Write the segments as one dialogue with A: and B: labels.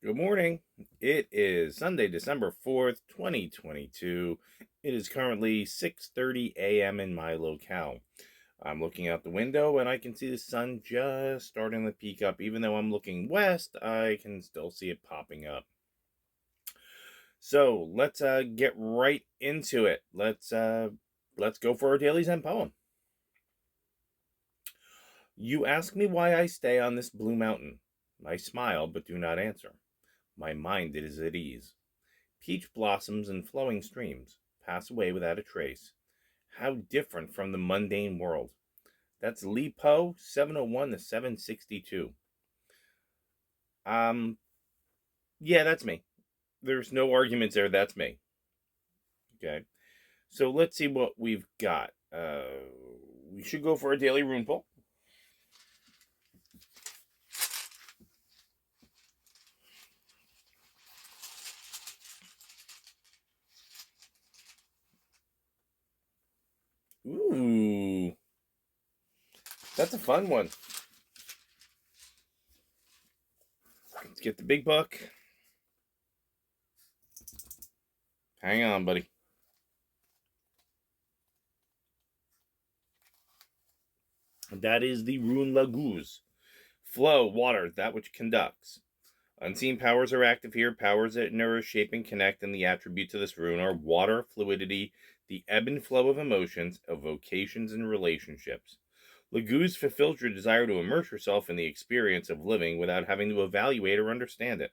A: Good morning. It is Sunday, December 4th, 2022. It is currently 6:30 a.m. in my locale. I'm looking out the window and I can see the sun just starting to peek up. Even though I'm looking west, I can still see it popping up. So let's get right into it. Let's go for our daily Zen poem. You ask me why I stay on this blue mountain. I smile but do not answer. My mind is at ease. Peach blossoms and flowing streams pass away without a trace. How different from the mundane world. That's Li Po, 701 to 762. Um, yeah, that's me. There's no arguments there. That's me. Okay. So let's see what we've got. We should go for a daily rune pull. Ooh, that's a fun one. Let's get the big buck. Hang on, buddy. That is the rune Laguz. Flow, water, that which conducts. Unseen powers are active here, powers that nourish, shape, and connect, and the attributes of this rune are water, fluidity, the ebb and flow of emotions, of vocations, and relationships. Laguz fulfills your desire to immerse yourself in the experience of living without having to evaluate or understand it.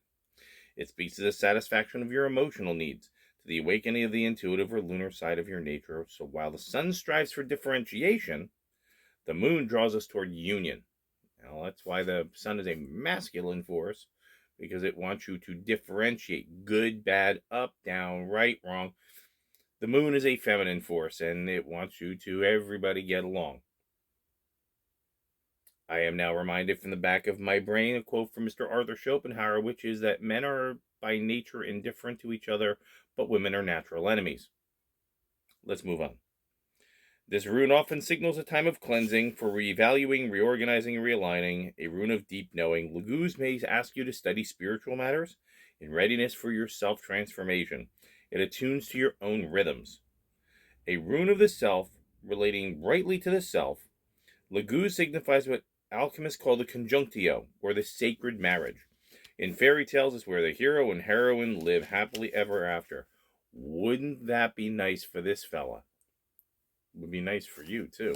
A: It speaks to the satisfaction of your emotional needs, to the awakening of the intuitive or lunar side of your nature. So while the sun strives for differentiation, the moon draws us toward union. Now, that's why the sun is a masculine force, because it wants you to differentiate good, bad, up, down, right, wrong. The moon is a feminine force, and it wants you to everybody get along. I am now reminded from the back of my brain a quote from Mr. Arthur Schopenhauer, which is that men are by nature indifferent to each other, but women are natural enemies. Let's move on. This rune often signals a time of cleansing for reevaluating, reorganizing, and realigning, a rune of deep knowing. Laguz may ask you to study spiritual matters in readiness for your self-transformation. It attunes to your own rhythms. A rune of the self, relating rightly to the self, Laguz signifies what alchemists call the conjunctio, or the sacred marriage. In fairy tales, it's where the hero and heroine live happily ever after. Wouldn't that be nice for this fella? Would be nice for you too.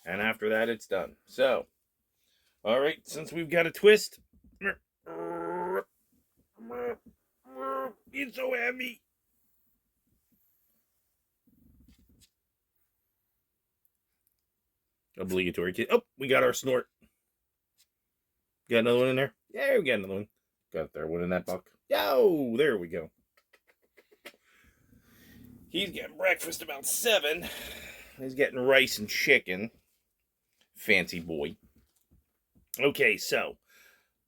A: And after that, it's done. So, all right, since we've got a twist, it's so heavy. Obligatory kid. Oh, we got our snort. Got another one in there? Yeah, we got another one. Got there one in that buck. Yo, there we go. He's getting breakfast about 7. He's getting rice and chicken. Fancy boy. Okay, so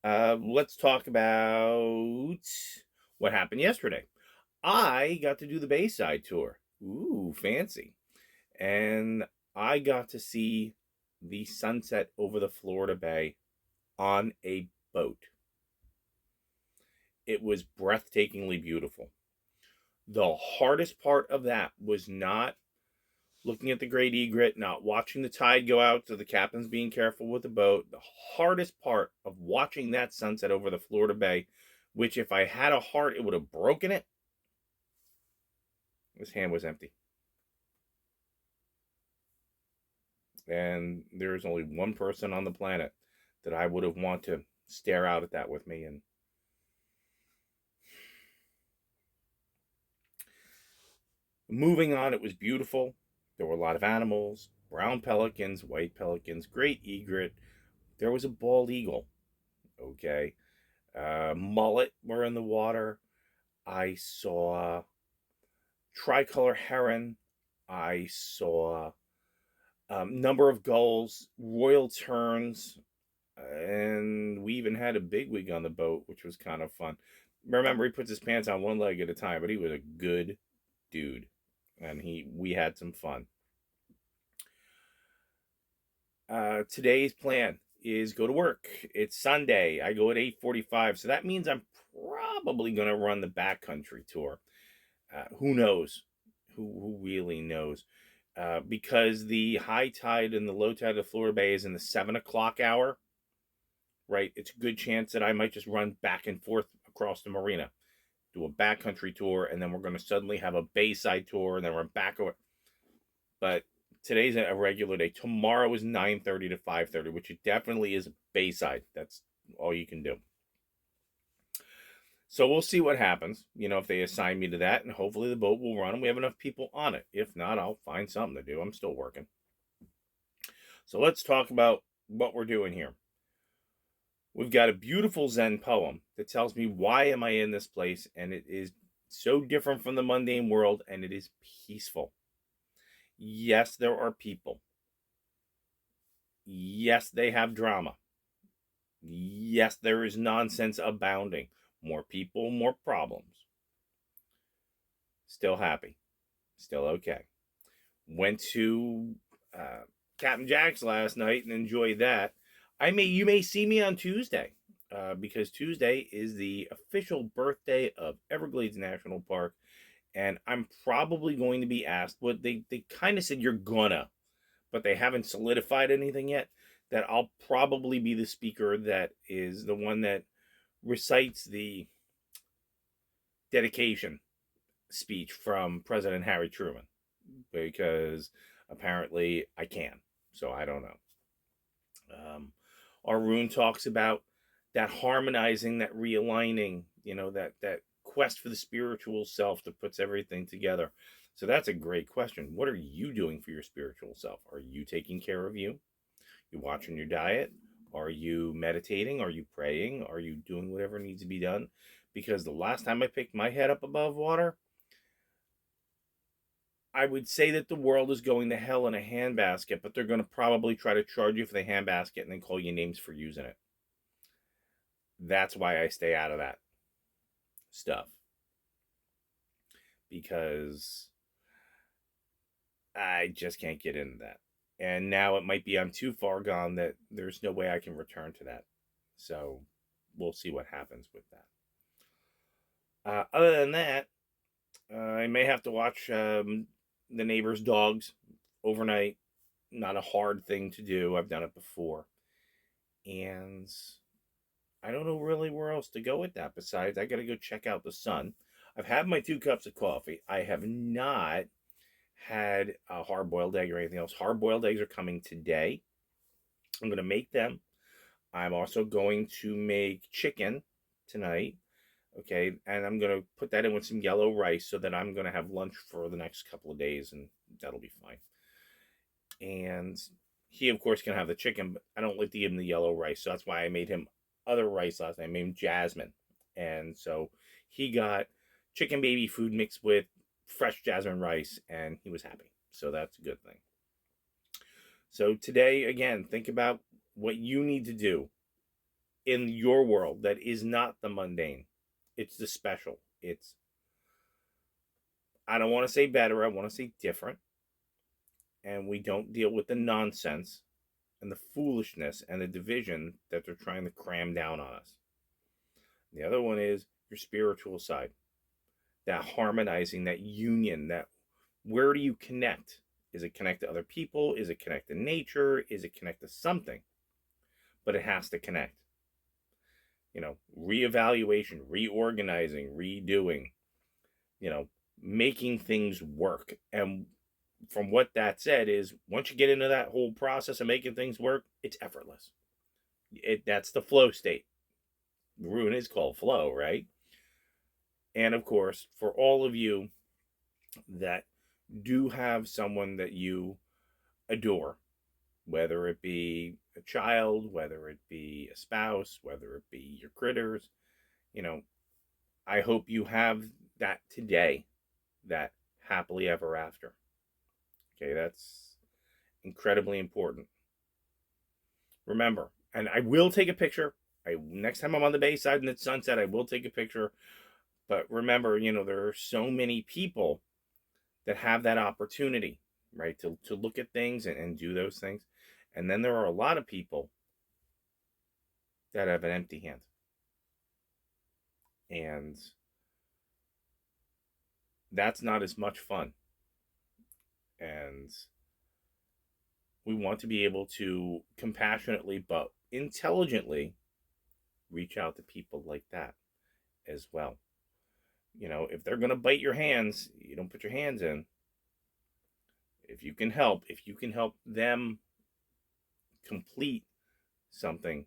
A: let's talk about what happened yesterday. I got to do the Bayside tour. Ooh, fancy. And I got to see the sunset over the Florida Bay on a boat. It was breathtakingly beautiful. The hardest part of that was not looking at the great egret, not watching the tide go out, so the captain's being careful with the boat. The hardest part of watching that sunset over the Florida Bay, which if I had a heart, it would have broken it. His hand was empty. And there's only one person on the planet that I would have want to stare out at that with me. And moving on, it was beautiful. There were a lot of animals, brown pelicans, white pelicans, great egret. There was a bald eagle. Okay. Mullet were in the water. I saw tricolor heron. I saw a number of gulls, royal terns, and we even had a bigwig on the boat, which was kind of fun. Remember, he puts his pants on one leg at a time, but he was a good dude, and we had some fun. Today's plan is go to work. It's Sunday. I go at 8:45, so that means I'm probably going to run the backcountry tour. Who knows? Who really knows? Because the high tide and the low tide of Florida Bay is in the 7 o'clock hour, right? It's a good chance that I might just run back and forth across the marina, do a backcountry tour, and then we're going to suddenly have a bayside tour, and then we're back over. But today's a regular day. Tomorrow is 9:30 to 5:30, which it definitely is a bayside. That's all you can do. So we'll see what happens, if they assign me to that, and hopefully the boat will run and we have enough people on it. If not, I'll find something to do. I'm still working. So let's talk about what we're doing here. We've got a beautiful Zen poem that tells me why am I in this place, and it is so different from the mundane world, and it is peaceful. Yes, there are people. Yes, they have drama. Yes, there is nonsense abounding. More people, more problems. Still happy. Still okay. Went to Captain Jack's last night and enjoyed that. You may see me on Tuesday because Tuesday is the official birthday of Everglades National Park, and I'm probably going to be asked. What they kind of said you're gonna, but they haven't solidified anything yet. That I'll probably be the speaker that is the one that recites the dedication speech from President Harry Truman, because apparently I can. So I don't know. Our rune talks about that harmonizing, that realigning, that quest for the spiritual self that puts everything together. So that's a great question. What are you doing for your spiritual self? Are you taking care of you? You watching your diet? Are you meditating? Are you praying? Are you doing whatever needs to be done? Because the last time I picked my head up above water, I would say that the world is going to hell in a handbasket, but they're going to probably try to charge you for the handbasket and then call you names for using it. That's why I stay out of that stuff. Because I just can't get into that. And now it might be I'm too far gone that there's no way I can return to that. So we'll see what happens with that. Other than that, I may have to watch the neighbor's dogs overnight. Not a hard thing to do. I've done it before. And I don't know really where else to go with that. Besides, I got to go check out the sun. I've had my 2 cups of coffee. I have not had a hard-boiled egg or anything else. Hard-boiled eggs are coming today. I'm going to make them. I'm also going to make chicken tonight. Okay, and I'm going to put that in with some yellow rice so that I'm going to have lunch for the next couple of days, and that'll be fine. And he, of course, can have the chicken, but I don't like to give him the yellow rice, so that's why I made him other rice last night. I made him jasmine. And so he got chicken baby food mixed with fresh jasmine rice, and he was happy. So that's a good thing. So today, again, think about what you need to do in your world that is not the mundane. It's the special. It's, I don't want to say better, I want to say different. And we don't deal with the nonsense and the foolishness and the division that they're trying to cram down on us. The other one is your spiritual side. That harmonizing, that union, that where do you connect? Is it connect to other people? Is it connect to nature? Is it connect to something? But it has to connect. Reevaluation, reorganizing, redoing, making things work. And from what that said is, once you get into that whole process of making things work, it's effortless. That's the flow state. The rune is called flow, right? And of course, for all of you that do have someone that you adore, whether it be a child, whether it be a spouse, whether it be your critters, I hope you have that today, that happily ever after. Okay, that's incredibly important. Remember, and I will take a picture. Next time I'm on the bayside and it's sunset, I will take a picture. But remember, there are so many people that have that opportunity, right, to look at things and do those things. And then there are a lot of people that have an empty hand. And that's not as much fun. And we want to be able to compassionately but intelligently reach out to people like that as well. You know, if they're going to bite your hands, you don't put your hands in. If you can help them complete something,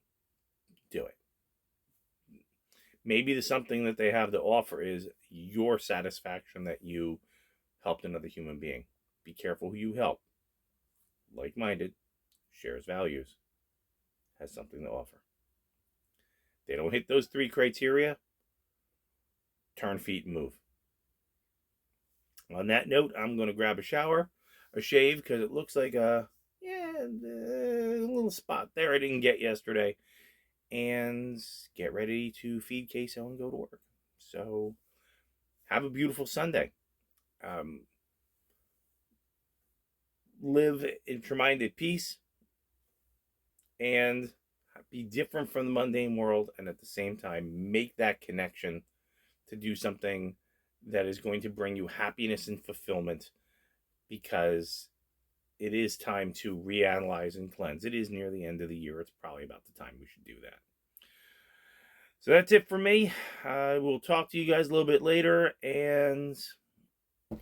A: do it. Maybe the something that they have to offer is your satisfaction that you helped another human being. Be careful who you help. Like-minded, shares values, has something to offer. If they don't hit those 3 criteria, turn feet and move. On that note, I'm going to grab a shower, a shave, because it looks like a little spot there I didn't get yesterday, and get ready to feed Queso and go to work. So have a beautiful Sunday. Live in your mind at peace and be different from the mundane world, and at the same time make that connection to do something that is going to bring you happiness and fulfillment, because it is time to reanalyze and cleanse. It is near the end of the year. It's probably about the time we should do that. So that's it for me. I will talk to you guys a little bit later, and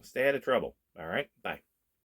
A: stay out of trouble. All right, bye.